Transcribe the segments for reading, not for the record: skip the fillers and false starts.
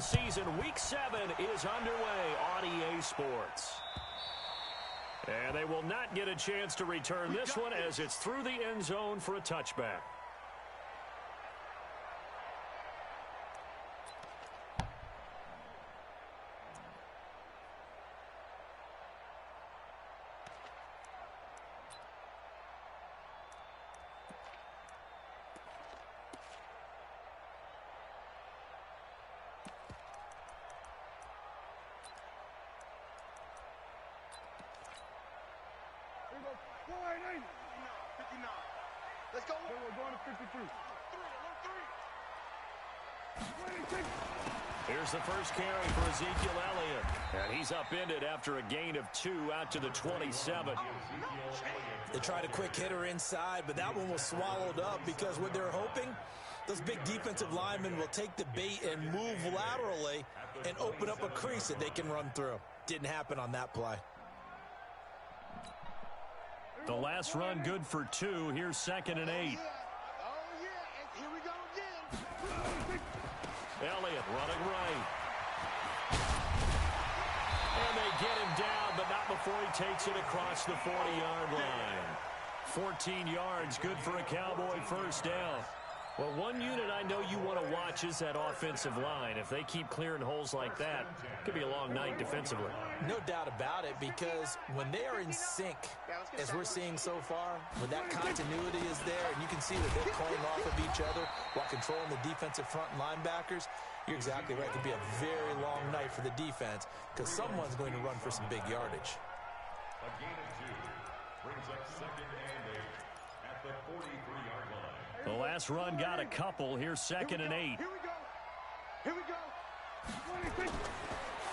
NFL season, Week 7 is underway on EA Sports. And they will not get a chance to return this one as it's through the end zone for a touchback. Let's go. We're going to 52. Here's the first carry for Ezekiel Elliott. And he's upended after a gain of 2 out to the 27. They tried a quick hitter inside, but that one was swallowed up because what they're hoping, those big defensive linemen will take the bait and move laterally and open up a crease that they can run through. Didn't happen on that play. The last run good for 2. Here's 2nd and 8. Oh, yeah. And here we go again. Elliott running right. And they get him down, but not before he takes it across the 40-yard line. 14 yards, good for a Cowboy first down. Well, one unit I know you want to watch is that offensive line. If they keep clearing holes like that, it could be a long night defensively. No doubt about it, because when they are in sync, as we're seeing so far, when that continuity is there, and you can see that they're playing off of each other while controlling the defensive front and linebackers, you're exactly right. It could be a very long night for the defense because someone's going to run for some big yardage. A gain of 2 brings up 2nd and 8 at the 43-yard line. The last run got a couple. Here's 2nd and 8. Here we go. Here we go.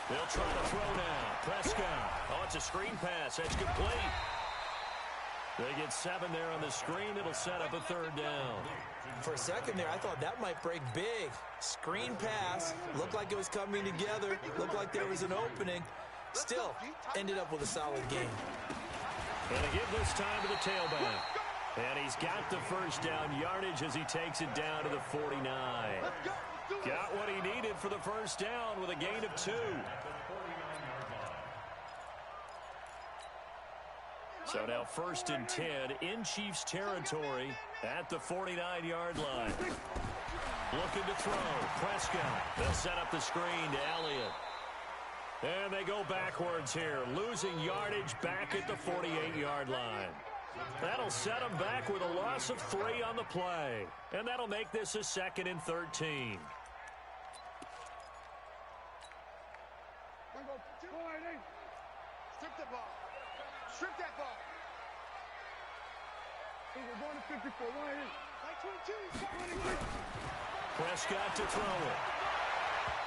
They'll try to throw now. Prescott. Oh, it's a screen pass. That's complete. They get 7 there on the screen. It'll set up a 3rd down. For a second there, I thought that might break big. Screen pass. Looked like it was coming together. Looked like there was an opening. Still, ended up with a solid game. And they give this time to the tailback. And he's got the first down yardage as he takes it down to the 49. Got what he needed for the first down with a gain of 2. So now 1st and 10 in Chiefs territory at the 49-yard line. Looking to throw. Prescott. They'll set up the screen to Elliott. And they go backwards here, losing yardage back at the 48-yard line. That'll set them back with a loss of 3 on the play. And that'll make this a 2nd and 13. Strip the ball. Strip that ball. We're going to 54. Prescott to throw it.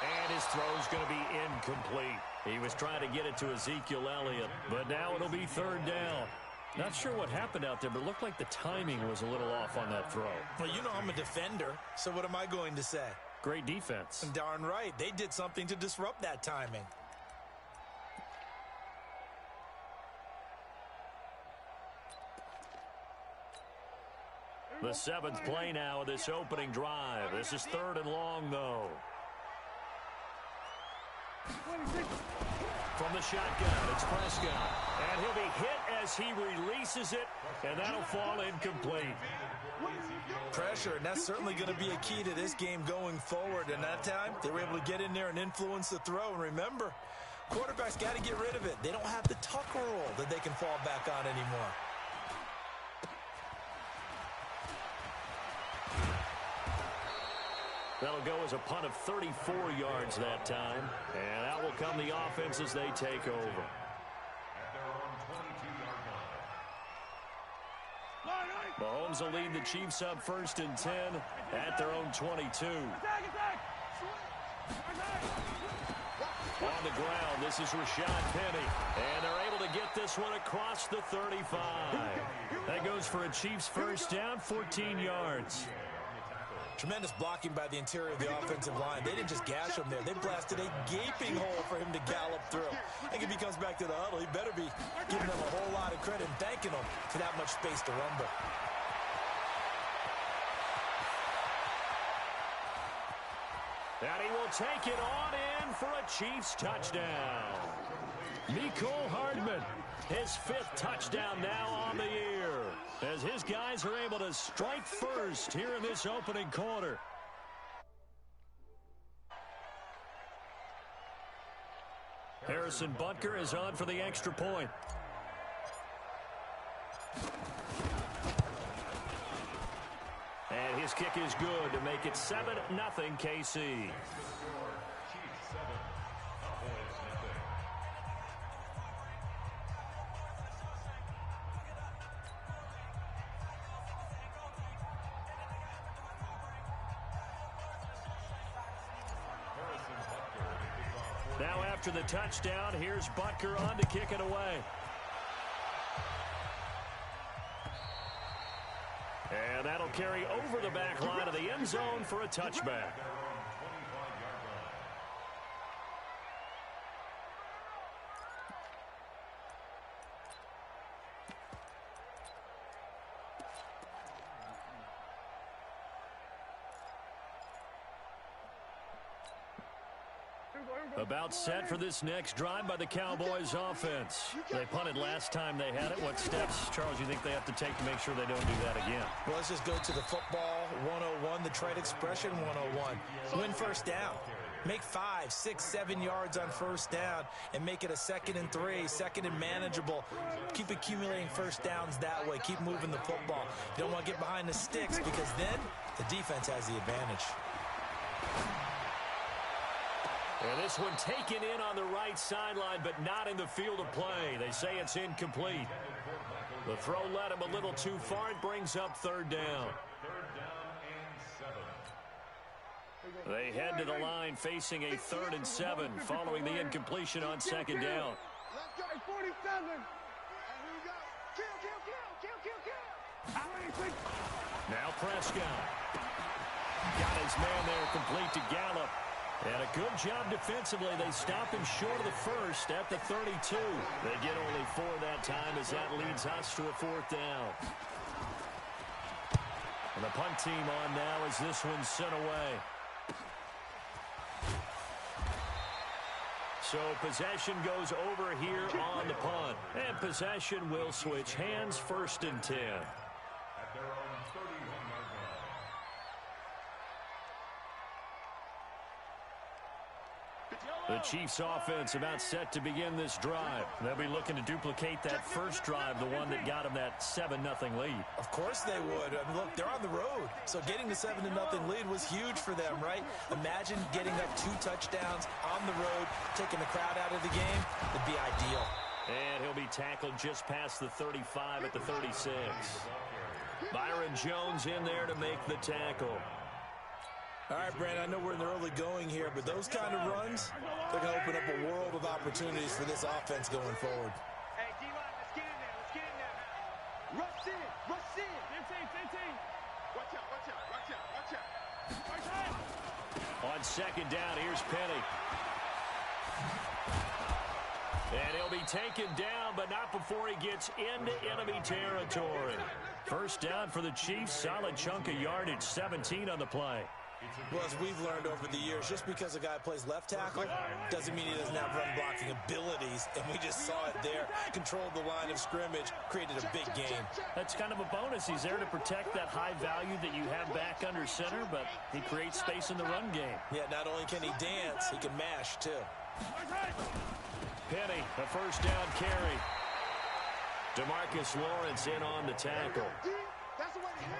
And his throw's going to be incomplete. He was trying to get it to Ezekiel Elliott, but now it'll be 3rd down. Not sure what happened out there, but it looked like the timing was a little off on that throw. Well, you know I'm a defender, so what am I going to say? Great defense. Darn right. They did something to disrupt that timing. The 7th play now of this opening drive. This is 3rd and long, though. From the shotgun, it's Prescott. And he'll be hit as he releases it, and that'll fall incomplete. Pressure, and that's certainly going to be a key to this game going forward. And that time, they were able to get in there and influence the throw. And remember, quarterbacks got to get rid of it. They don't have the tuck rule that they can fall back on anymore. That'll go as a punt of 34 yards that time. And out will come the offense as they take over. At their own 22-yard line. Mahomes will lead the Chiefs up 1st and 10 at their own 22. On the ground, this is Rashad Penny. And they're able to get this one across the 35. That goes for a Chiefs first down, 14 yards. Tremendous blocking by the interior of the offensive line. They didn't just gash him there. They blasted a gaping hole for him to gallop through. I think if he comes back to the huddle, he better be giving them a whole lot of credit and thanking them for that much space to rumble. And he will take it on in for a Chiefs touchdown. Mecole Hardman, his 5th touchdown now on the year, as his guys are able to strike first here in this opening quarter. Harrison Butker is on for the extra point. And his kick is good to make it 7-0 KC. Now after the touchdown, here's Butker on to kick it away. And that'll carry over the back line of the end zone for a touchback. About set for this next drive by the Cowboys offense. They punted last time they had it. What steps, Charles, you think they have to take to make sure they don't do that again? Well, let's just go to the football 101, the trade expression 101. Win first down. Make 5, 6, 7 yards on first down and make it a 2nd and 3, 2nd and manageable. Keep accumulating first downs that way. Keep moving the football. You don't want to get behind the sticks because then the defense has the advantage. And this one taken in on the right sideline, but not in the field of play. They say it's incomplete. The throw led him a little too far. It brings up 3rd down. They head to the line facing a 3rd and 7 following the incompletion on 2nd down. Let's go. 47. And here we go. Kill. Now Prescott. Got his man there complete to Gallup. And a good job defensively. They stop him short of the first at the 32. They get only 4 that time as that leads us to a 4th down. And the punt team on now as this one's sent away. So possession goes over here on the punt. And possession will switch hands, 1st and 10. At their own 31-yard line. The Chiefs offense about set to begin this drive. They'll be looking to duplicate that first drive, the one that got them that 7-0 lead. Of course they would. I mean, look, they're on the road. So getting the 7-0 lead was huge for them, right? Imagine getting up 2 touchdowns on the road, taking the crowd out of the game. It'd be ideal. And he'll be tackled just past the 35 at the 36. Byron Jones in there to make the tackle. All right, Brandon, I know we're in the early going here, but those kind of runs, they're going to open up a world of opportunities for this offense going forward. Hey, D-line, let's get in there. Let's get in there. Rush in. 15. Watch out. On 2nd down, here's Penny. And he'll be taken down, but not before he gets into enemy territory. First down for the Chiefs. Solid chunk of yardage, 17 on the play. Well, as we've learned over the years, just because a guy plays left tackle doesn't mean he doesn't have run blocking abilities, and we just saw it there. Controlled the line of scrimmage, created a big gain. That's kind of a bonus. He's there to protect that high value that you have back under center, but he creates space in the run game. Yeah, not only can he dance, he can mash, too. Penny, a first down carry. DeMarcus Lawrence in on the tackle.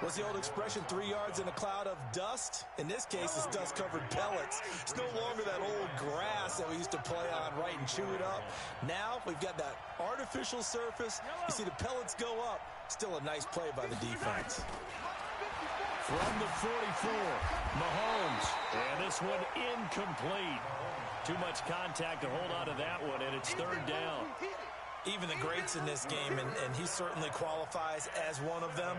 What's the old expression, 3 yards in a cloud of dust? In this case, it's dust-covered pellets. It's no longer that old grass that we used to play on, right, and chew it up. Now we've got that artificial surface. You see the pellets go up. Still a nice play by the defense. From the 44, Mahomes. And this one incomplete. Too much contact to hold on to that one, and it's 3rd down. Even the greats in this game, and he certainly qualifies as one of them,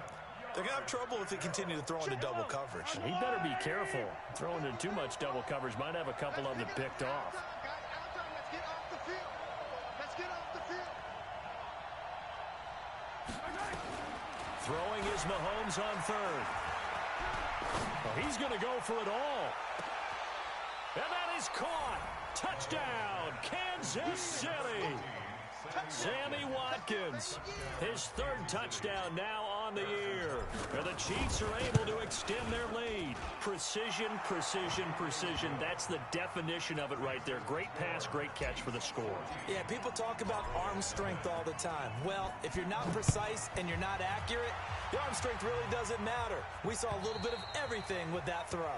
they're going to have trouble if they continue to throw into double coverage. He better be careful. Throwing into too much double coverage might have a couple of them picked off. Throwing is Mahomes on 3rd. Well, he's going to go for it all. he's caught. Touchdown, Kansas City. Sammy Watkins, his third touchdown now on the year. And the Chiefs are able to extend their lead. Precision, precision, precision. That's the definition of it right there. Great pass, great catch for the score. Yeah, people talk about arm strength all the time. Well, if you're not precise and you're not accurate, your arm strength really doesn't matter. We saw a little bit of everything with that throw.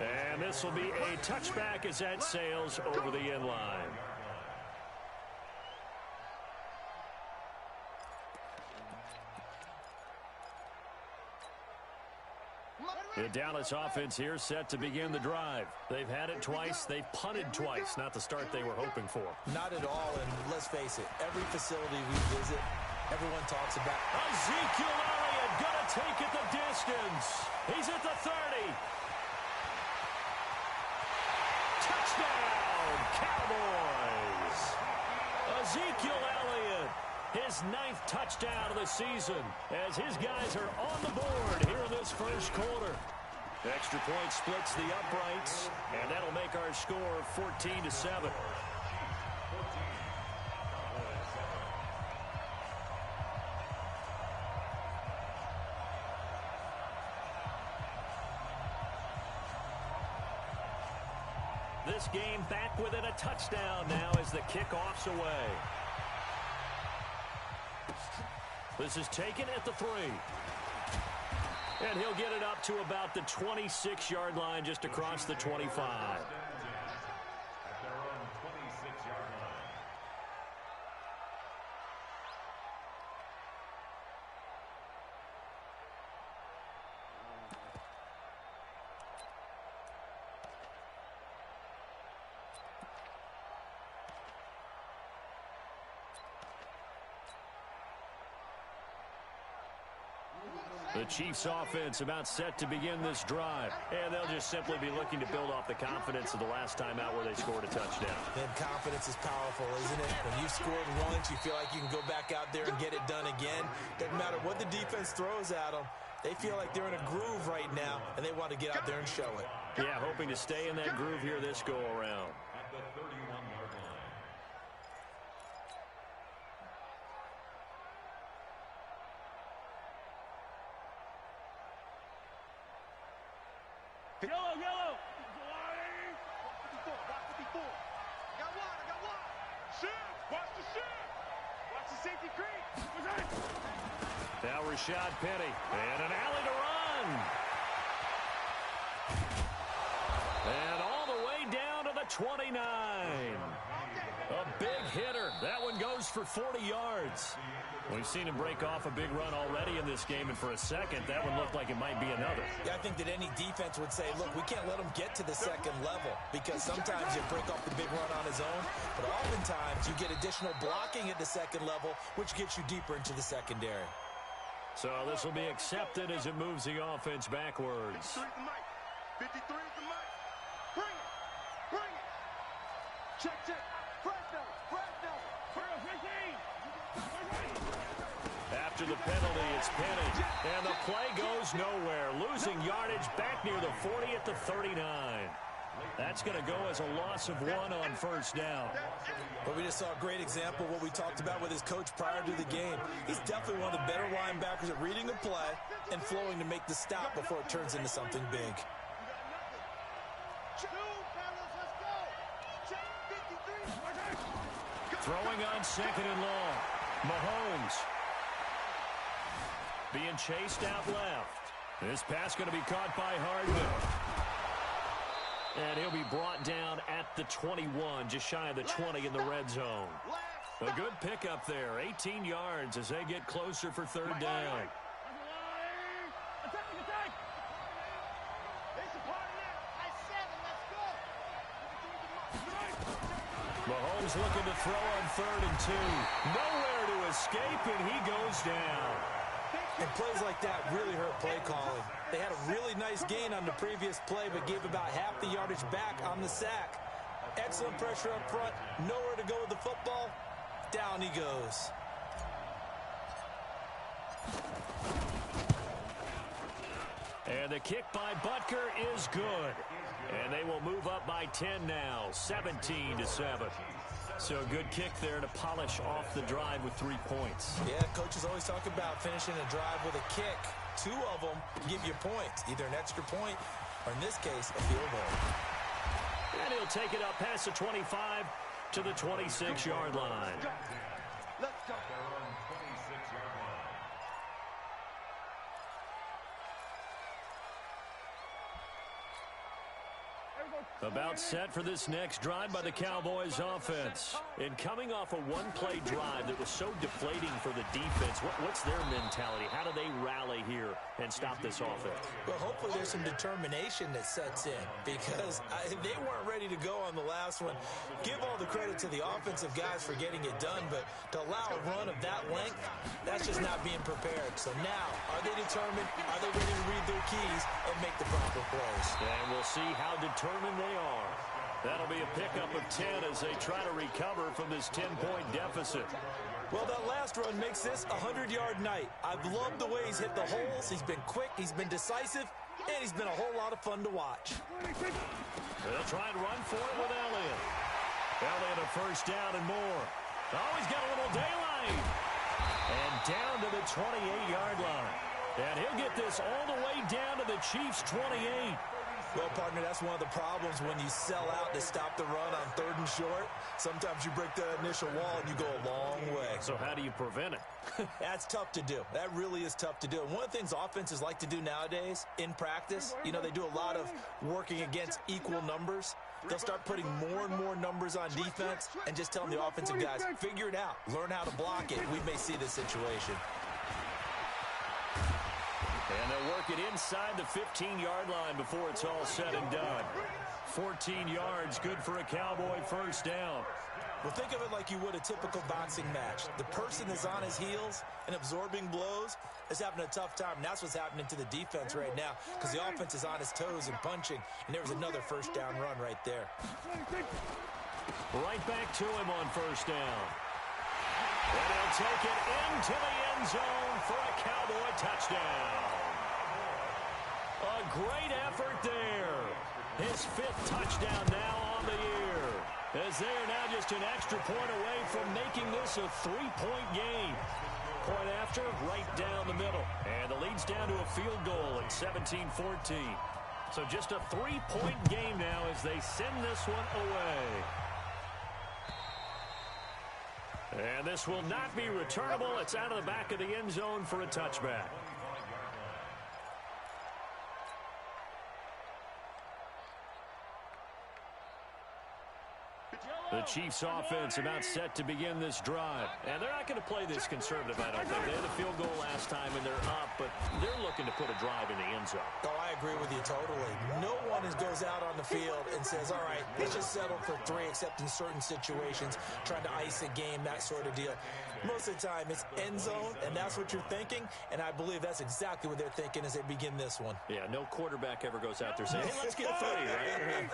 And this will be a touchback as that sails over the end line. The Dallas offense here set to begin the drive. They've had it twice. They've punted twice. Not the start they were hoping for. Not at all, and let's face it, every facility we visit, everyone talks about Ezekiel Elliott gonna take it the distance. He's at the 30. Touchdown, Cowboys. Ezekiel Elliott, his 9th touchdown of the season, as his guys are on the board here in this first quarter. Extra point splits the uprights, and that'll make our score 14-7. This game back within a touchdown now as the kickoff's away. This is taken at the 3. And he'll get it up to about the 26-yard line, just across the 25. At their own 26-yard line. The Chiefs offense about set to begin this drive. And they'll just simply be looking to build off the confidence of the last time out where they scored a touchdown. And confidence is powerful, isn't it? When you've scored once, you feel like you can go back out there and get it done again. Doesn't matter what the defense throws at them. They feel like they're in a groove right now, and they want to get out there and show it. Yeah, hoping to stay in that groove here this go-around. At the 31-yard line. Yellow, yellow. 54, watch 54. I got one. Shit, watch the shit. Watch the safety creep. Now Rashad Penny, and an alley to run. And all the way down to the 29. A big hitter. That one goes for 40 yards. We've seen him break off a big run already in this game, and for a second, that one looked like it might be another. Yeah, I think that any defense would say, look, we can't let him get to the second level, because sometimes he'll break off the big run on his own, but oftentimes you get additional blocking at the second level, which gets you deeper into the secondary. So this will be accepted as it moves the offense backwards. 53 is the mic. 53 is the mic. Bring it. Check. Fresno. After the penalty, it's Penny. And the play goes nowhere. Losing yardage back near the 40 at the 39. That's going to go as a loss of 1 on first down. But we just saw a great example of what we talked about with his coach prior to the game. He's definitely one of the better linebackers at reading the play and flowing to make the stop before it turns into something big. Throwing on 2nd and long. Mahomes being chased out left. This pass going to be caught by Hardman. And he'll be brought down at the 21, just shy of the 20 in the red zone. A good pickup there, 18 yards as they get closer for 3rd down. Mahomes looking to throw on 3rd and 2. Nowhere to escape, and he goes down. And plays like that really hurt play calling. They had a really nice gain on the previous play, but gave about half the yardage back on the sack. Excellent pressure up front, nowhere to go with the football. Down he goes. And the kick by Butker is good. And they will move up by 10 now, 17-7. So a good kick there to polish off the drive with 3 points. Yeah, coaches always talk about finishing a drive with a kick. 2 of them give you points, either an extra point or, in this case, a field goal. And he'll take it up past the 25 to the 26-yard line. Let's go. About set for this next drive by the Cowboys offense. And coming off a one-play drive that was so deflating for the defense, what's their mentality? How do they rally here and stop this offense? Well, hopefully there's some determination that sets in because they weren't ready to go on the last one. Give all the credit to the offensive guys for getting it done, but to allow a run of that length, that's just not being prepared. So now, are they determined? Are they ready to read their keys and make the proper plays? And we'll see how determined they are. That'll be a pickup of 10 as they try to recover from this 10-point deficit. Well, that last run makes this a 100-yard night. I've loved the way he's hit the holes. He's been quick, he's been decisive, and he's been a whole lot of fun to watch. They'll try and run for it with Elliott. Elliott a first down and more. Oh, he's got a little daylight. And down to the 28-yard line. And he'll get this all the way down to the Chiefs' 28. Well, partner, that's one of the problems when you sell out to stop the run on 3rd and short. Sometimes you break the initial wall and you go a long way. So how do you prevent it? That's tough to do. That really is tough to do. And one of the things offenses like to do nowadays in practice, you know, they do a lot of working against equal numbers. They'll start putting more and more numbers on defense and just telling the offensive guys, figure it out. Learn how to block it. We may see this situation. And they'll work it inside the 15-yard line before it's all said and done. 14 yards, good for a Cowboy first down. Well, think of it like you would a typical boxing match. The person is on his heels and absorbing blows is having a tough time. And that's what's happening to the defense right now because the offense is on his toes and punching. And there was another first down run right there. Right back to him on first down. And he'll take it into the end zone for a Cowboy touchdown. A great effort there. His 5th touchdown now on the year. As they are now just an extra point away from making this a 3-point game. Point after, right down the middle. And the lead's down to a field goal at 17-14. So just a 3-point game now as they send this one away. And this will not be returnable. It's out of the back of the end zone for a touchback. The Chiefs offense about set to begin this drive. And they're not going to play this conservative, I don't think. They had a field goal last time, and they're up, but they're looking to put a drive in the end zone. Oh, I agree with you totally. No one goes out on the field and says, all right, let's just settle for 3, except in certain situations, trying to ice a game, that sort of deal. Most of the time, it's end zone, and that's what you're thinking, and I believe that's exactly what they're thinking as they begin this one. Yeah, no quarterback ever goes out there saying, hey, let's get 3, right?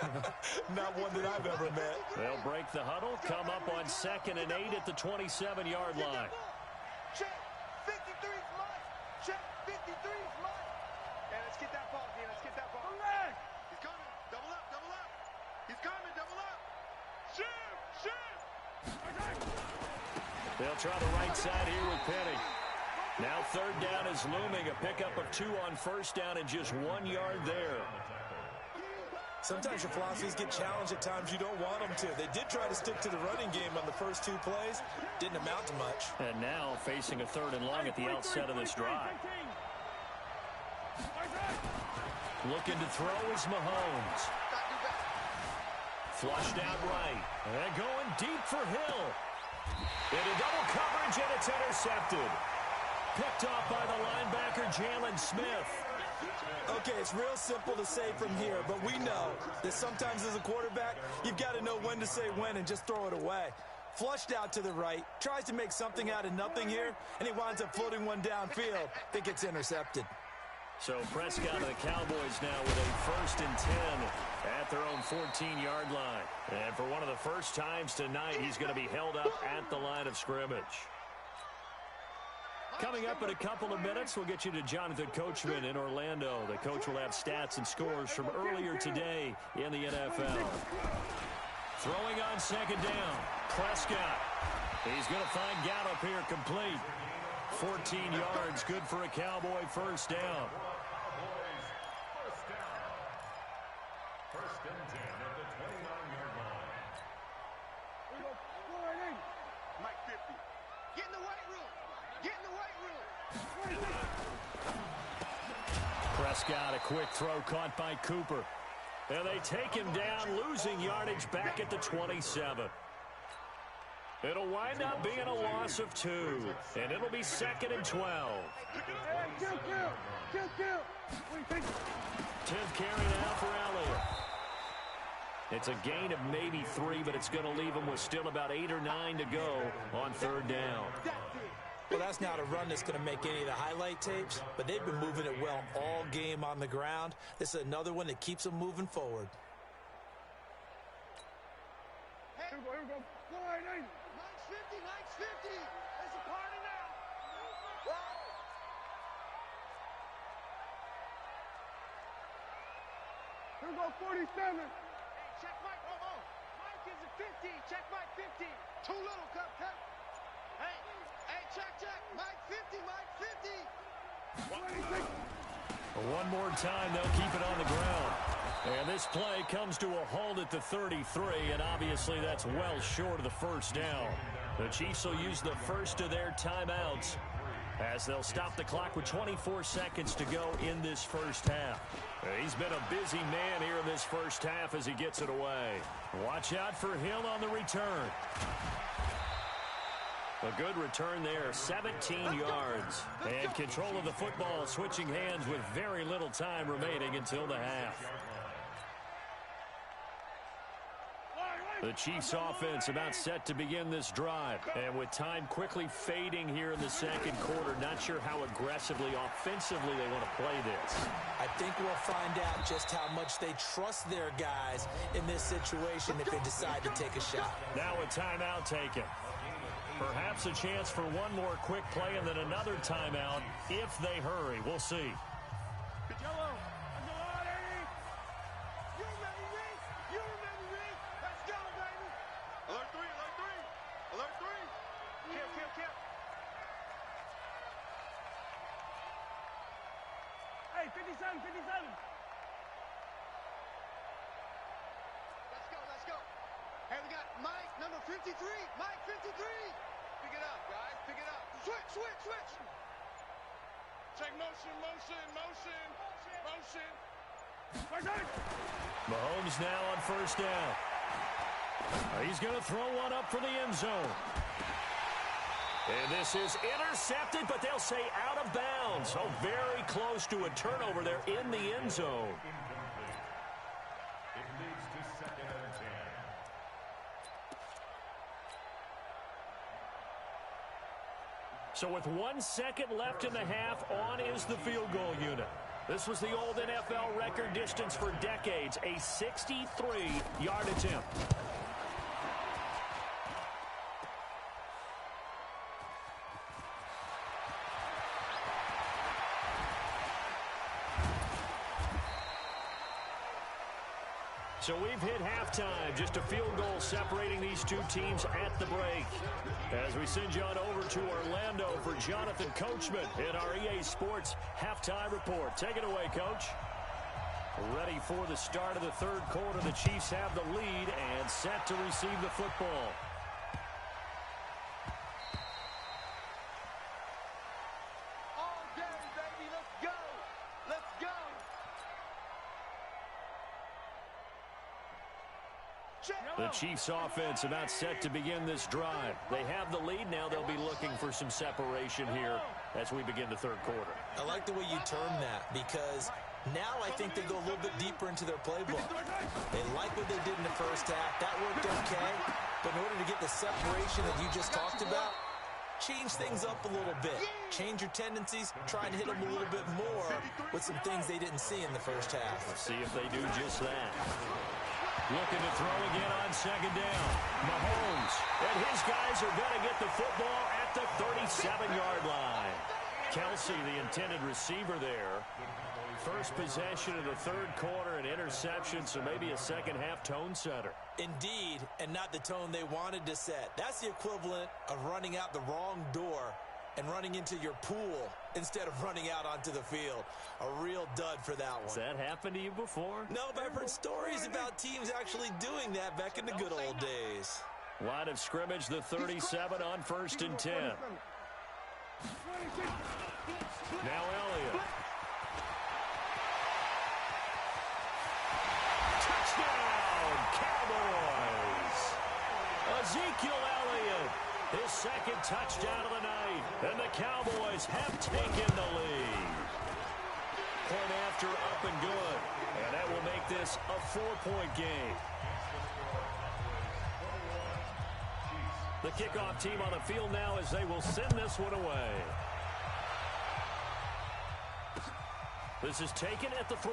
Not one that I've ever met. They'll break the huddle, come up on 2nd and 8 at the 27-yard line. Check. 53 is mine. Check. 53 is mine. Yeah, let's get that ball, man. Let's get that ball. He's coming. Double up, double up. He's coming, double up. Shoot. They'll try the right side here with Penny. Now 3rd down is looming. A pickup of 2 on first down and just 1 yard there. Sometimes your philosophies get challenged at times you don't want them to. They did try to stick to the running game on the first 2 plays. Didn't amount to much. And now facing a 3rd and long at the outset of this drive. Looking to throw is Mahomes. Flushed out right. And going deep for Hill. Into double coverage, and it's intercepted. Picked off by the linebacker, Jalen Smith. Okay, it's real simple to say from here, but we know that sometimes as a quarterback, you've got to know when to say when and just throw it away. Flushed out to the right, tries to make something out of nothing here, and he winds up floating one downfield. Think it's intercepted. So Prescott and the Cowboys now with a 1st and 10 at their own 14-yard line. And for one of the first times tonight, he's going to be held up at the line of scrimmage. Coming up in a couple of minutes, we'll get you to Jonathan Coachman in Orlando. The coach will have stats and scores from earlier today in the NFL. Throwing on second down, Prescott. He's going to find Gallup here complete. 14 yards, good for a Cowboy first down. First and 10 at the 29-yard line. Mike 50. Get in the weight room. Get in the weight room. Prescott, a quick throw caught by Cooper. And they take him down, losing yardage back at the 27. It'll wind up being a loss of 2, and it'll be 2nd and 12. Kill. 10th carry now for Elliott. It's a gain of maybe 3, but it's going to leave him with still about 8 or 9 to go on 3rd down. Well, that's not a run that's going to make any of the highlight tapes, but they've been moving it well all game on the ground. This is another one that keeps them moving forward. Here we go. Go ahead, Mike's 50. Mike's 50. It's a party now. Here we go, 47. Hey, check Mike. Oh. Mike is a 50. Check Mike 50. Too little, cut. Hey, check. Mike 50. Mike 50. 26. One more time, they'll keep it on the ground. And this play comes to a halt at the 33, and obviously that's well short of the first down. The Chiefs will use the first of their timeouts as they'll stop the clock with 24 seconds to go in this first half. He's been a busy man here in this first half as he gets it away. Watch out for Hill on the return. A good return there, 17 yards. And control of the football switching hands with very little time remaining until the half. The Chiefs offense about set to begin this drive. And with time quickly fading here in the second quarter, not sure how aggressively, offensively they want to play this. I think we'll find out just how much they trust their guys in this situation if they decide to take a shot. Now a timeout taken. Perhaps a chance for one more quick play and then another timeout if they hurry. We'll see. Hey, 57. Let's go. Hey, we got Mike, number 53. Mike, 53. Pick it up, guys. Pick it up. Switch. Check motion. Mahomes now on first down. He's going to throw one up for the end zone. And this is intercepted, but they'll say out of bounds. So very close to a turnover there in the end zone. It leads to 2nd and 10. So with 1 second left in the half, on is the field goal unit. This was the old NFL record distance for decades, a 63-yard attempt. So we've hit halftime, just a field goal separating these two teams at the break. As we send you on over to Orlando for Jonathan Coachman in our EA Sports Halftime Report. Take it away, Coach. Ready for the start of the third quarter. The Chiefs have the lead and set to receive the football. All day, baby. Let's go. The Chiefs offense about set to begin this drive. They have the lead. Now they'll be looking for some separation here as we begin the third quarter. I like the way you term that because now I think they go a little bit deeper into their playbook. They like what they did in the first half. That worked okay. But in order to get the separation that you just talked about, change things up a little bit. Change your tendencies. Try and hit them a little bit more with some things they didn't see in the first half. Let's see if they do just that. Looking to throw again on second down. Mahomes. And his guys are going to get the football at the 37-yard line. Kelsey, the intended receiver there. First possession of the third quarter, an interception, so maybe a second-half tone setter. Indeed, and not the tone they wanted to set. That's the equivalent of running out the wrong door and running into your pool instead of running out onto the field. A real dud for that one. Has that happened to you before? No, but I've heard stories about teams actually doing that back in the good old days. Line of scrimmage, the 37 on 1st and 10. Now Elliott. Touchdown, Cowboys! Ezekiel Elliott, his second touchdown of the night, and the Cowboys have taken the lead. Point after, up and good, and that will make this a 4-point game. The kickoff team on the field now as they will send this one away. This is taken at the 3.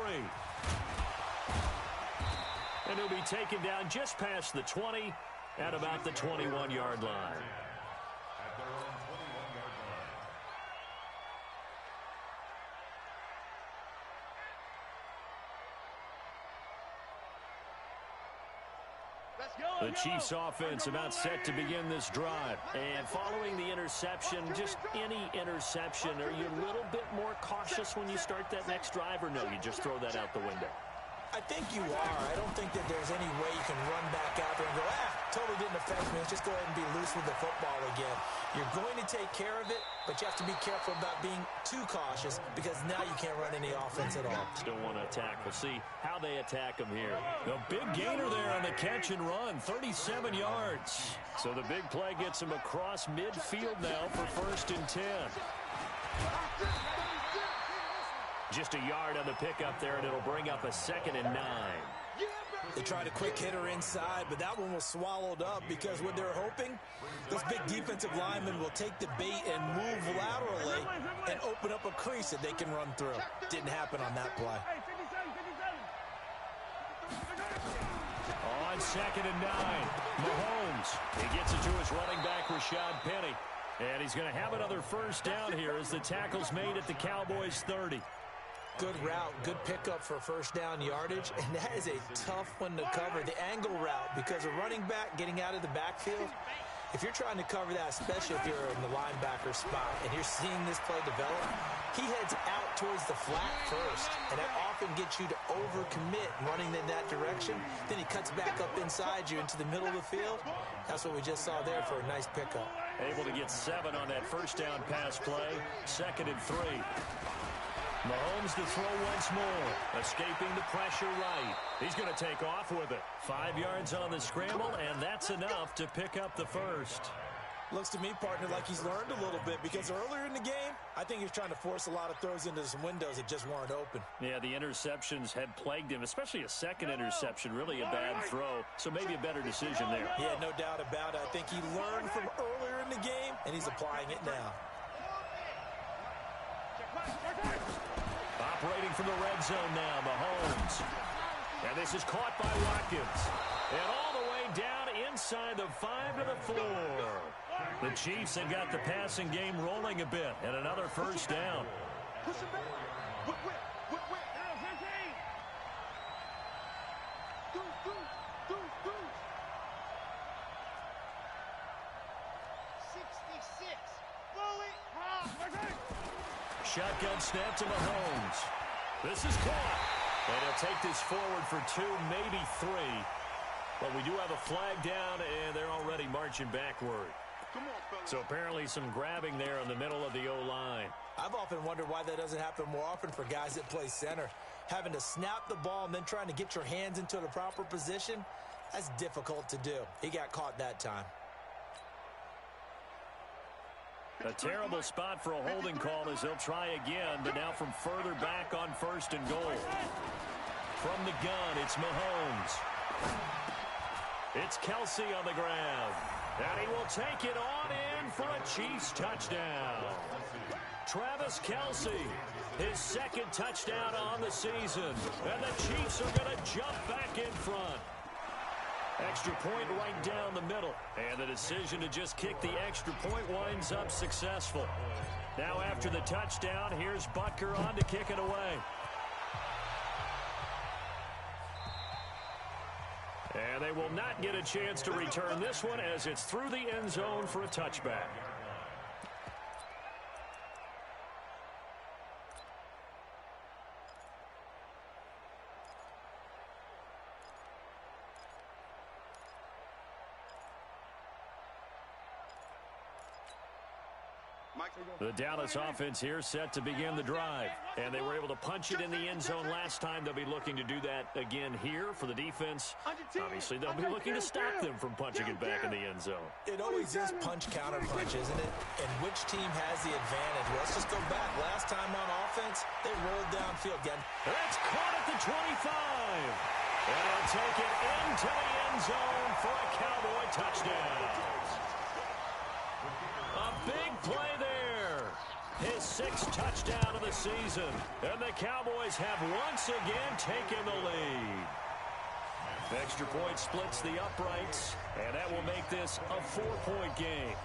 And he'll be taken down just past the 20 at about the 21-yard line. The Chiefs offense about set to begin this drive. And following the interception, just any interception, are you a little bit more cautious when you start that next drive, or no, you just throw that out the window? I think you are. I don't think that there's any way you can run back out there and go, totally didn't affect me. Let's just go ahead and be loose with the football again. You're going to take care of it, but you have to be careful about being too cautious because now you can't run any offense at all. Still want to attack. We'll see how they attack them here. The big gainer there on the catch and run, 37 yards. So the big play gets him across midfield now for 1st and 10. Just a yard on the pickup there, and it'll bring up a 2nd and 9. They tried a quick hitter inside, but that one was swallowed up because what they're hoping, those big defensive linemen will take the bait and move laterally and open up a crease that they can run through. Didn't happen on that play. On 2nd and 9, Mahomes. He gets it to his running back, Rashad Penny. And he's going to have another first down here as the tackle's made at the Cowboys 30. Good route, good pickup for first down yardage, and that is a tough one to cover, the angle route, because a running back getting out of the backfield, if you're trying to cover that, especially if you're in the linebacker spot and you're seeing this play develop, he heads out towards the flat first, and that often gets you to overcommit running in that direction. Then he cuts back up inside you into the middle of the field. That's what we just saw there for a nice pickup. Able to get 7 on that first down pass play, 2nd and 3. Mahomes to throw once more, escaping the pressure right. He's going to take off with it. 5 yards on the scramble, and that's enough to pick up the first. Looks to me, partner, like he's learned a little bit because earlier in the game, I think he was trying to force a lot of throws into some windows that just weren't open. Yeah, the interceptions had plagued him, especially a second interception, really a bad throw. So maybe a better decision there. Yeah, no doubt about it. I think he learned from earlier in the game, and he's applying it now. Operating from the red zone now, Mahomes. And this is caught by Watkins. And all the way down inside the 5 to the 4. The Chiefs have got the passing game rolling a bit. And another first down. Push him back. Whip. Do. 66. Bully. Shotgun snap to Mahomes. This is caught. And he'll take this forward for 2, maybe 3. But we do have a flag down, and they're already marching backward. Come on, fellas. So apparently some grabbing there in the middle of the O-line. I've often wondered why that doesn't happen more often for guys that play center. Having to snap the ball and then trying to get your hands into the proper position, that's difficult to do. He got caught that time. A terrible spot for a holding call as they'll try again, but now from further back on 1st and goal. From the gun, it's Mahomes. It's Kelsey on the ground. And he will take it on in for a Chiefs touchdown. Travis Kelsey, his 2nd touchdown on the season. And the Chiefs are going to jump back in front. Extra point right down the middle. And the decision to just kick the extra point winds up successful. Now after the touchdown, here's Butker on to kick it away. And they will not get a chance to return this one as it's through the end zone for a touchback. The Dallas offense here set to begin the drive. And they were able to punch it in the end zone last time. They'll be looking to do that again here for the defense. Obviously, they'll be looking to stop them from punching it back in the end zone. It always is punch-counter-punch, isn't it? And which team has the advantage? Well, let's just go back. Last time on offense, they rolled downfield again. That's caught at the 25. And they'll take it into the end zone for a Cowboy touchdown. A big play there. His 6th touchdown of the season. And the Cowboys have once again taken the lead. Extra point splits the uprights, and that will make this a 4-point game.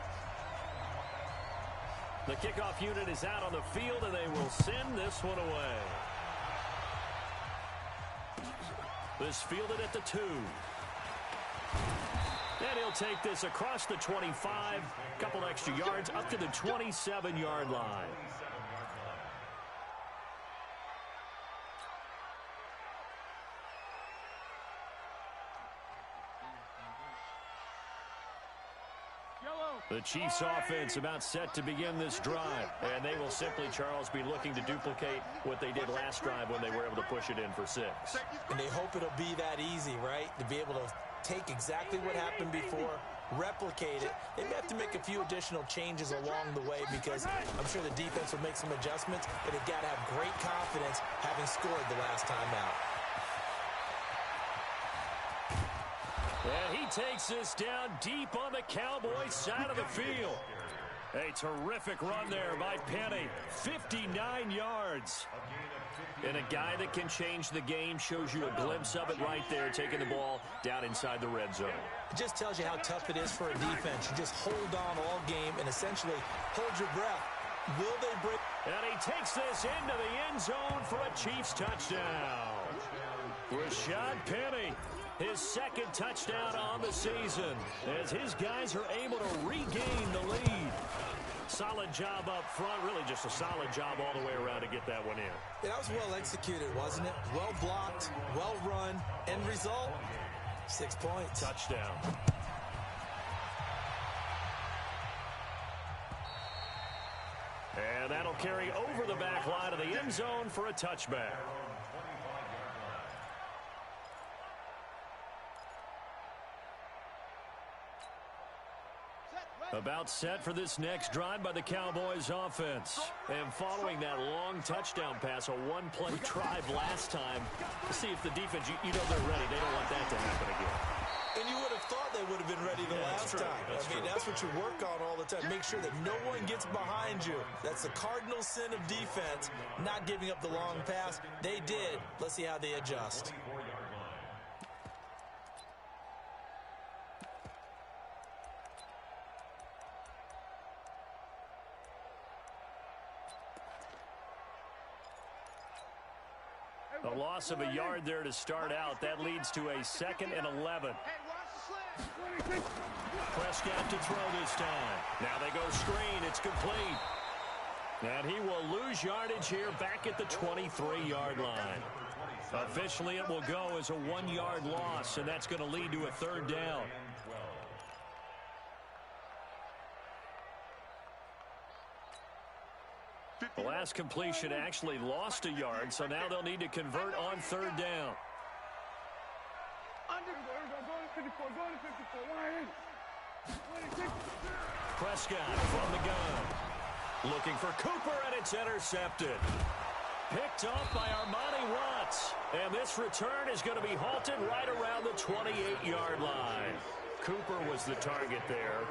The kickoff unit is out on the field, and they will send this one away. This fielded at the 2. And he'll take this across the 25, a couple extra yards up to the 27-yard line. The Chiefs offense about set to begin this drive. And they will simply, Charles, be looking to duplicate what they did last drive when they were able to push it in for 6. And they hope it'll be that easy, right? To be able to take exactly what happened before, replicate it. They may have to make a few additional changes along the way because I'm sure the defense will make some adjustments, but they've got to have great confidence having scored the last time out. And he takes this down deep on the Cowboys side of the field. A terrific run there by Penny. 59 yards. And a guy that can change the game shows you a glimpse of it right there, taking the ball down inside the red zone. It just tells you how tough it is for a defense. You just hold on all game and essentially hold your breath. Will they break? And he takes this into the end zone for a Chiefs touchdown. Rashad Penny, his 2nd touchdown on the season, as his guys are able to regain the lead. Solid job up front, really just a solid job all the way around to get that one in. Yeah, that was well executed, wasn't it? Well blocked, well run, end result, 6 points. Touchdown. And that'll carry over the back line of the end zone for a touchback. About set for this next drive by the Cowboys offense. And following that long touchdown pass, a one-play drive last time, to see if the defense, you know they're ready. They don't want that to happen again. And you would have thought they would have been ready the last time. That's what you work on all the time. Make sure that no one gets behind you. That's the cardinal sin of defense, not giving up the long pass. They did. Let's see how they adjust. A loss of a yard there to start out. That leads to a 2nd and 11. Prescott to throw this time. Now they go screen. It's complete. And he will lose yardage here back at the 23-yard line. Officially, it will go as a 1-yard loss, and that's going to lead to a 3rd down. The last completion actually lost a yard, so now they'll need to convert on 3rd down. Prescott from the gun. Looking for Cooper, and it's intercepted. Picked off by Armani Watts. And this return is going to be halted right around the 28-yard line. Cooper was the target there.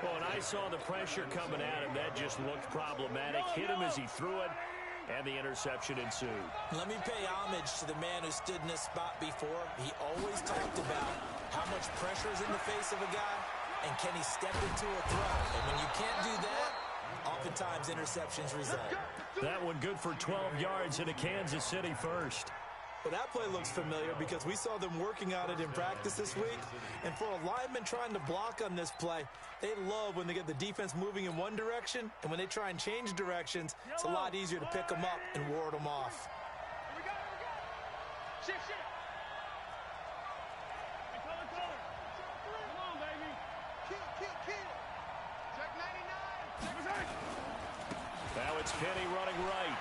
Well, and I saw the pressure coming at him. That just looked problematic. Hit him as he threw it, and the interception ensued. Let me pay homage to the man who stood in this spot before. He always talked about How much pressure is in the face of a guy, and can he step into a throw? And when you can't do that, oftentimes interceptions result. That one good for 12 yards into Kansas City first. Well, that play looks familiar because we saw them working on it in practice this week. And for a lineman trying to block on this play, they love when they get the defense moving in one direction. And when they try and change directions, it's a lot easier to pick them up and ward them off. Here we go. Shift. Hey, color. Come on, baby. Kill. Check 99. Now it's Penny running right.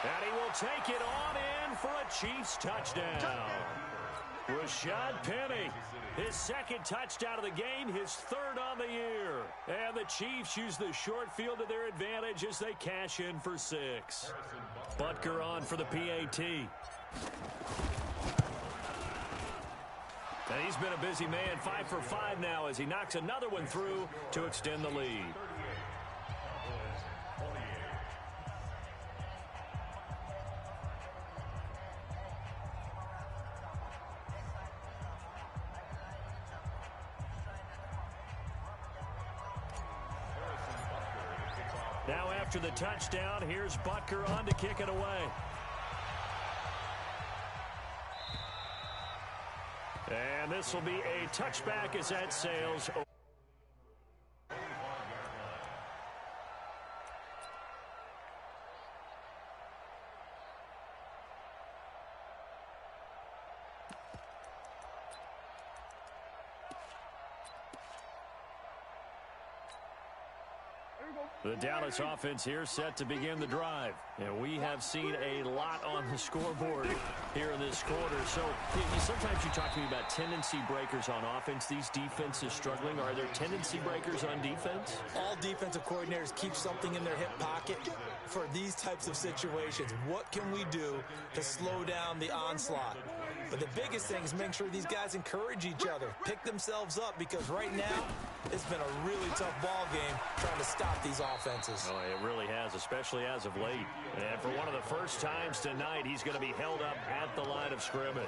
And he will take it on in for a Chiefs touchdown. Rashad Penny, his second touchdown of the game, his third on the year. And the Chiefs use the short field to their advantage as they cash in for 6. Butker on for the PAT. And he's been a busy man, 5 for 5 now as he knocks another one through to extend the lead. Now after the touchdown, here's Butker on to kick it away. And this will be a touchback as that sails. The Dallas offense here set to begin the drive. And we have seen a lot on the scoreboard here in this quarter. So sometimes you talk to me about tendency breakers on offense. These defenses struggling. Are there tendency breakers on defense? All defensive coordinators keep something in their hip pocket for these types of situations. What can we do to slow down the onslaught? But the biggest thing is make sure these guys encourage each other, pick themselves up, because right now it's been a really tough ball game trying to stop these offenses. Oh, it really has, especially as of late. And for one of the first times tonight, he's going to be held up at the line of scrimmage.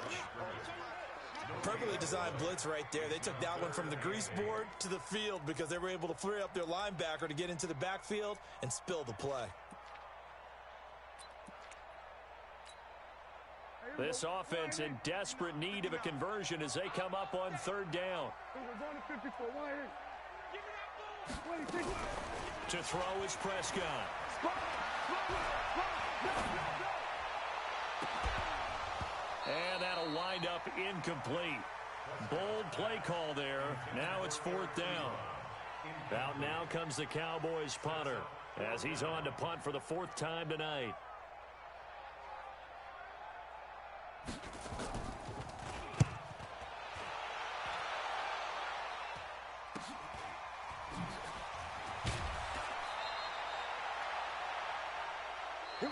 Perfectly designed blitz right there. They took that one from the grease board to the field because they were able to free up their linebacker to get into the backfield and spill the play. This offense in desperate need of a conversion as they come up on third down. To throw is Prescott. And that'll wind up incomplete. Bold play call there. Now it's fourth down. Out now comes the Cowboys punter as he's on to punt for the fourth time tonight.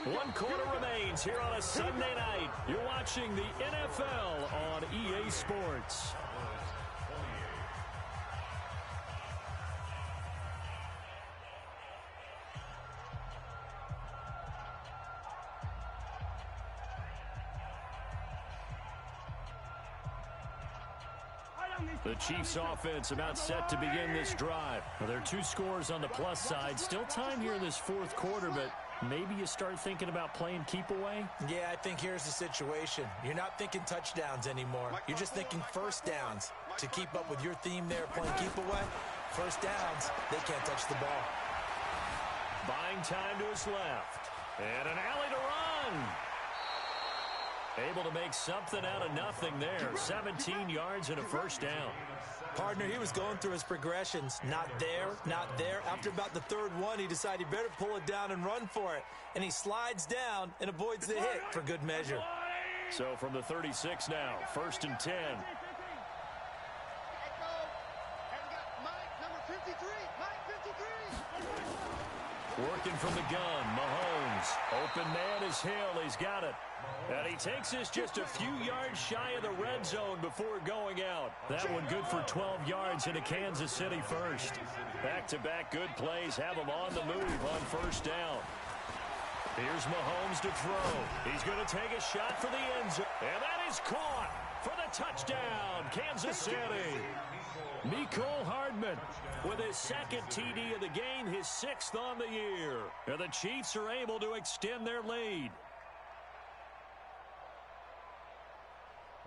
One quarter remains here on a Sunday night. You're watching the NFL on EA Sports. The Chiefs offense about set to begin this drive. Well, there are 2 scores on the plus side. Still time here in this fourth quarter, but maybe you start thinking about playing keep away? Yeah, I think here's the situation. You're not thinking touchdowns anymore. You're just thinking first downs. To keep up with your theme there, playing keep away, first downs, they can't touch the ball. Buying time to his left. And an alley to run. Able to make something out of nothing there. 17 yards and a first down. Partner, he was going through his progressions. Not there, not there. After about the third one, he decided he better pull it down and run for it. And he slides down and avoids the hit for good measure. So from the 36 now, first and 10. Working from the gun, Mahomes. Open man is Hill. He's got it. And he takes this just a few yards shy of the red zone before going out. That one good for 12 yards into Kansas City first. Back-to-back good plays have him on the move on first down. Here's Mahomes to throw. He's going to take a shot for the end zone. And that is caught for the touchdown, Kansas City. Mecole Hardman with his second TD of the game, his 6th on the year. And the Chiefs are able to extend their lead.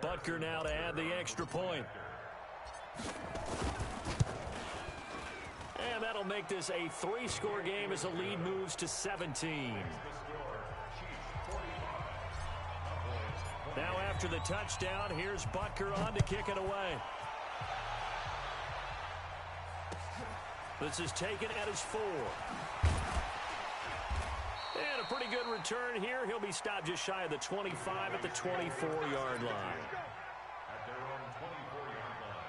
Butker now to add the extra point. And that'll make this a 3-score game as the lead moves to 17. Now after the touchdown, here's Butker on to kick it away. This is taken at his 4. And a pretty good return here. He'll be stopped just shy of the 25 at the 24-yard line. At their own 24-yard line.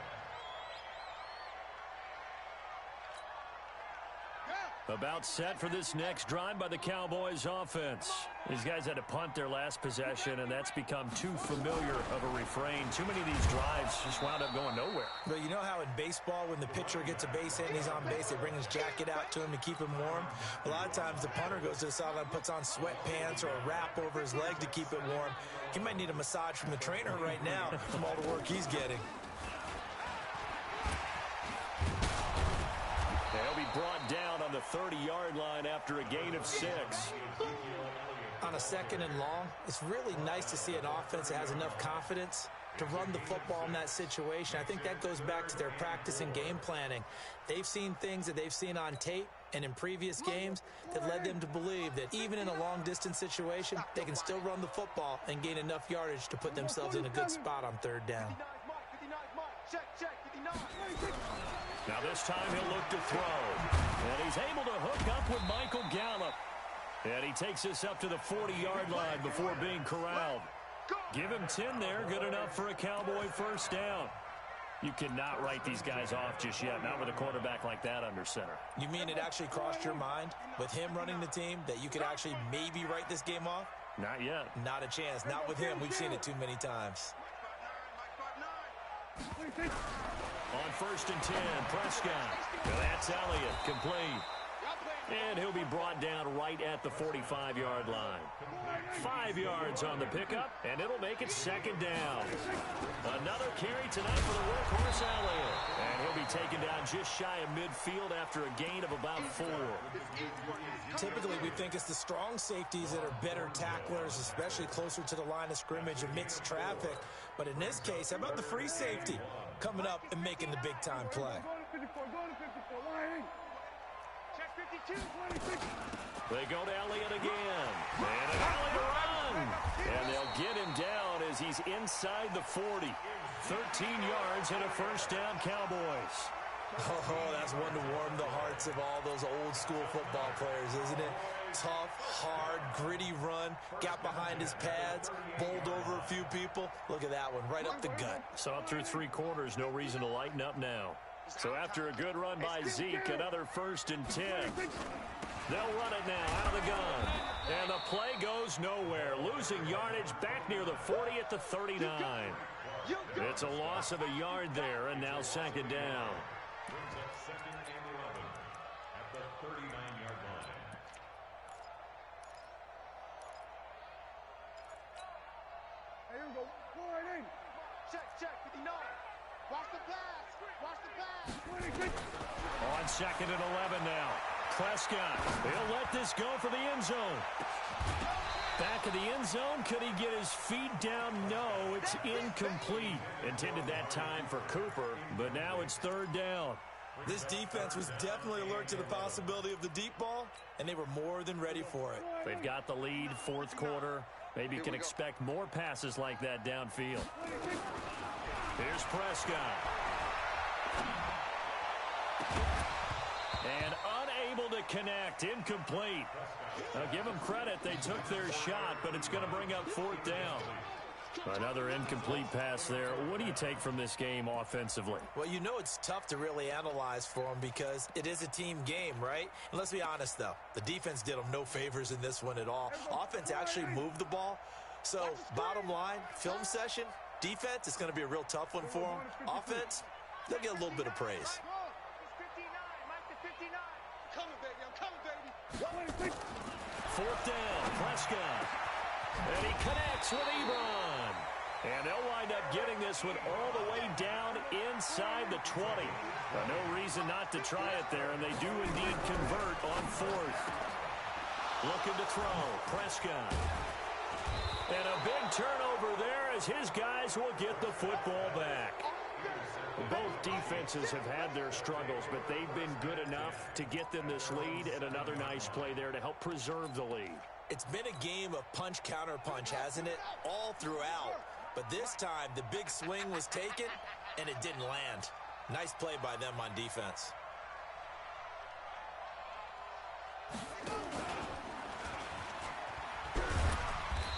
About set for this next drive by the Cowboys offense. These guys had to punt their last possession, and that's become too familiar of a refrain. Too many of these drives just wound up going nowhere. Well, you know how in baseball, when the pitcher gets a base hit and he's on base, they bring his jacket out to him to keep him warm? A lot of times the punter goes to the sideline, puts on sweatpants or a wrap over his leg to keep it warm. He might need a massage from the trainer right now from all the work he's getting. They'll be brought down on the 30-yard line after a gain of 6. On a 2nd and long, it's really nice to see an offense that has enough confidence to run the football in that situation. I think that goes back to their practice and game planning. They've seen things that they've seen on tape and in previous games that led them to believe that even in a long-distance situation, they can still run the football and gain enough yardage to put themselves in a good spot on 3rd down. Now this time he'll look to throw. And he's able to hook up with Michael Gallup. And he takes us up to the 40-yard line before being corralled. Give him 10 there, good enough for a Cowboy 1st down. You cannot write these guys off just yet, not with a quarterback like that under center. You mean it actually crossed your mind with him running the team that you could actually maybe write this game off? Not yet. Not a chance. Not with him. We've seen it too many times. On 1st and 10, Prescott. That's Elliott, complete. And he'll be brought down right at the 45-yard line. 5 yards on the pickup, and it'll make it 2nd down. Another carry tonight for the workhorse Elliott. And he'll be taken down just shy of midfield after a gain of about 4. Typically, we think it's the strong safeties that are better tacklers, especially closer to the line of scrimmage amidst traffic. But in this case, how about the free safety coming up and making the big-time play? They go to Elliott again. And an Elliott run. And they'll get him down as he's inside the 40. 13 yards and a 1st down, Cowboys. Oh, that's one to warm the hearts of all those old-school football players, isn't it? Tough, hard, gritty run. Got behind his pads, bowled over a few people. Look at that one, right up the gut. Saw it through 3 quarters. No reason to lighten up now. So after a good run by Zeke, another 1st and 10. They'll run it now out of the gun. And the play goes nowhere. Losing yardage back near the 40 at the 39. It's a loss of a yard there, and now 2nd down. Brings up 2nd and 11 at the 39-yard line. Hey, here we go. Go right in. Check, 59. Watch the pass. Watch the pass. On 2nd and 11 now. Prescott, he'll let this go for the end zone. Back of the end zone, could he get his feet down? No, it's incomplete. Intended that time for Cooper, but now it's 3rd down. This defense was definitely alert to the possibility of the deep ball, and they were more than ready for it. They've got the lead, 4th quarter. Maybe you can expect more passes like that downfield. Here's Prescott. And unable to connect, incomplete. Now give them credit, they took their shot, but it's going to bring up 4th down. Another incomplete pass there. What do you take from this game offensively? Well, you know it's tough to really analyze for them because it is a team game, right? And let's be honest, though. The defense did them no favors in this one at all. Offense actually moved the ball. So, bottom line, film session, defense, it's going to be a real tough one for them. Offense, they'll get a little bit of praise. Fourth down, Prescott. And he connects with Ebron. And they'll wind up getting this one all the way down inside the 20. No reason not to try it there, and they do indeed convert on fourth. Looking to throw, Prescott. And a big turnover there as his guys will get the football back. Both defenses have had their struggles, but they've been good enough to get them this lead, and another nice play there to help preserve the lead. It's been a game of punch-counter-punch, hasn't it? All throughout. But this time, the big swing was taken, and it didn't land. Nice play by them on defense.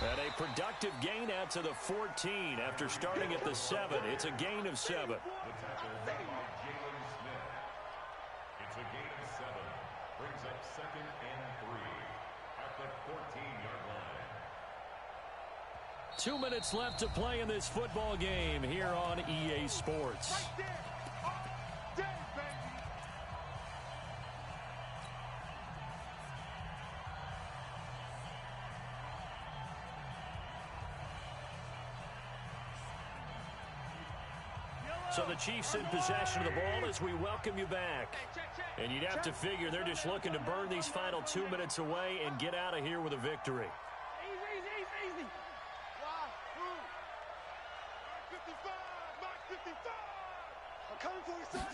And a productive gain out to the 14 after starting at the 7. It's a gain of 7. The tackle made by Jalen Smith. It's a gain of 7. Brings up 2nd and 3 at the 14-yard line. 2 minutes left to play in this football game here on EA Sports. Right there. Day, baby. So the Chiefs in possession of the ball as we welcome you back. And you'd have to figure they're just looking to burn these final 2 minutes away and get out of here with a victory. Easy. Wow. 55. Mark 55. I'm coming for you, son.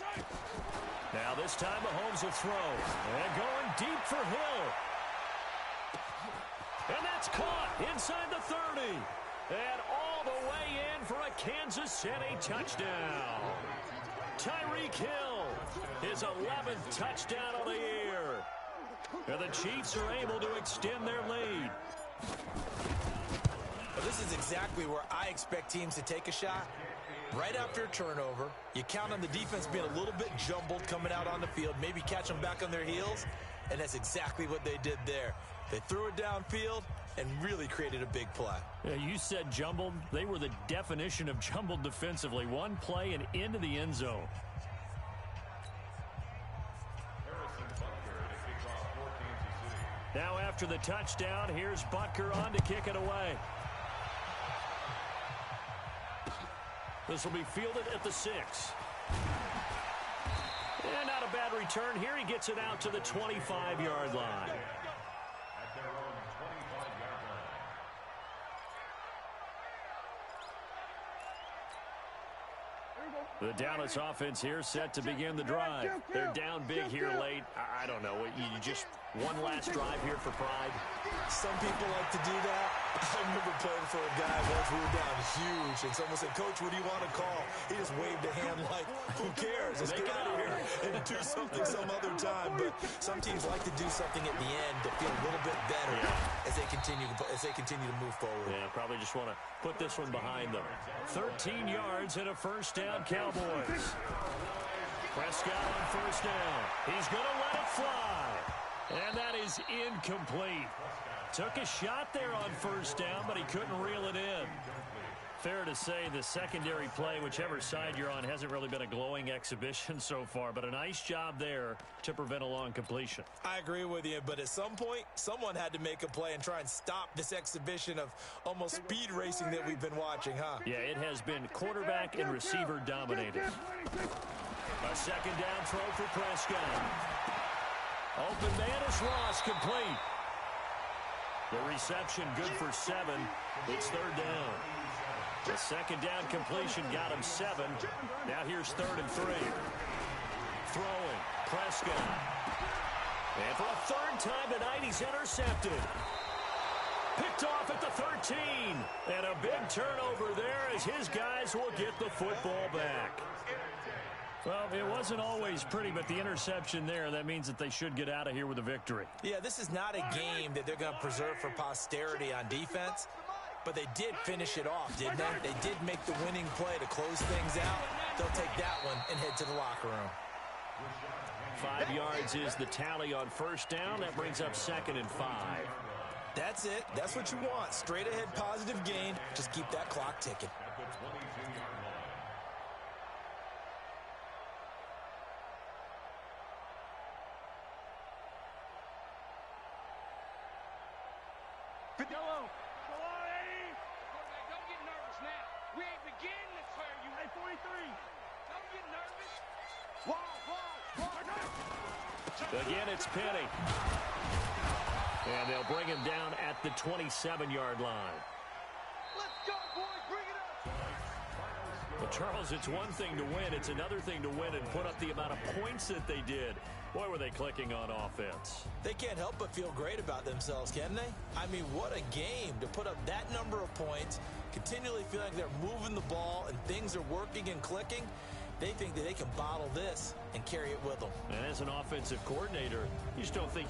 Now this time Mahomes will throw. And going deep for Hill. And that's caught inside the 30. And all the way in for a Kansas City touchdown. Tyreek Hill, his 11th touchdown of the year. And the Chiefs are able to extend their lead. Well, this is exactly where I expect teams to take a shot. Right after a turnover, you count on the defense being a little bit jumbled coming out on the field, maybe catch them back on their heels, and that's exactly what they did there. They threw it downfield and really created a big play. Yeah, you said jumbled. They were the definition of jumbled defensively. One play and into the end zone. Now after the touchdown, here's Butker on to kick it away. This will be fielded at the 6. And not a bad return here. He gets it out to the 25-yard line. At their own 25-yard line. The Dallas offense here set to begin the drive. They're down big here late. I don't know. You just one last drive here for pride. Some people like to do that. I remember playing for a guy once we were down huge, and someone said, "Coach, what do you want to call?" He just waved a hand like, "Who cares? Let's get out of here and do something some other time." But some teams like to do something at the end to feel a little bit better as they continue to move forward. Yeah, probably just want to put this one behind them. 13 yards and a first down, Cowboys. Prescott on first down. He's going to let it fly. And that is incomplete. Took a shot there on first down, but he couldn't reel it in. Fair to say the secondary play, whichever side you're on, hasn't really been a glowing exhibition so far, but a nice job there to prevent a long completion. I agree with you, but at some point, someone had to make a play and try and stop this exhibition of almost speed racing that we've been watching, huh? Yeah, it has been quarterback and receiver dominated. A second down throw for Prescott. Open man is Ross, complete. The reception good for 7. It's third down. The second down completion got him 7. Now here's 3rd and 3. Throwing, Prescott. And for a third time tonight, he's intercepted. Picked off at the 13. And a big turnover there as his guys will get the football back. Well, it wasn't always pretty, but the interception there, that means that they should get out of here with a victory. Yeah, this is not a game that they're going to preserve for posterity on defense, but they did finish it off, didn't they? They did make the winning play to close things out. They'll take that one and head to the locker room. 5 yards is the tally on first down. That brings up 2nd and 5. That's it. That's what you want. Straight ahead positive gain. Just keep that clock ticking. At the 22-yard line. Yellow. Go on, Eddie. Quarterback, don't get nervous now. We ain't beginning to clear you. Hey, 43. Don't get nervous. Again, it's Penny. And they'll bring him down at the 27-yard line. Let's go, boys. Bring it up. Well, Charles, it's one thing to win. It's another thing to win and put up the amount of points that they did. Boy, were they clicking on offense. They can't help but feel great about themselves, can they? I mean, what a game to put up that number of points, continually feel like they're moving the ball and things are working and clicking. They think that they can bottle this and carry it with them. And as an offensive coordinator, you just don't think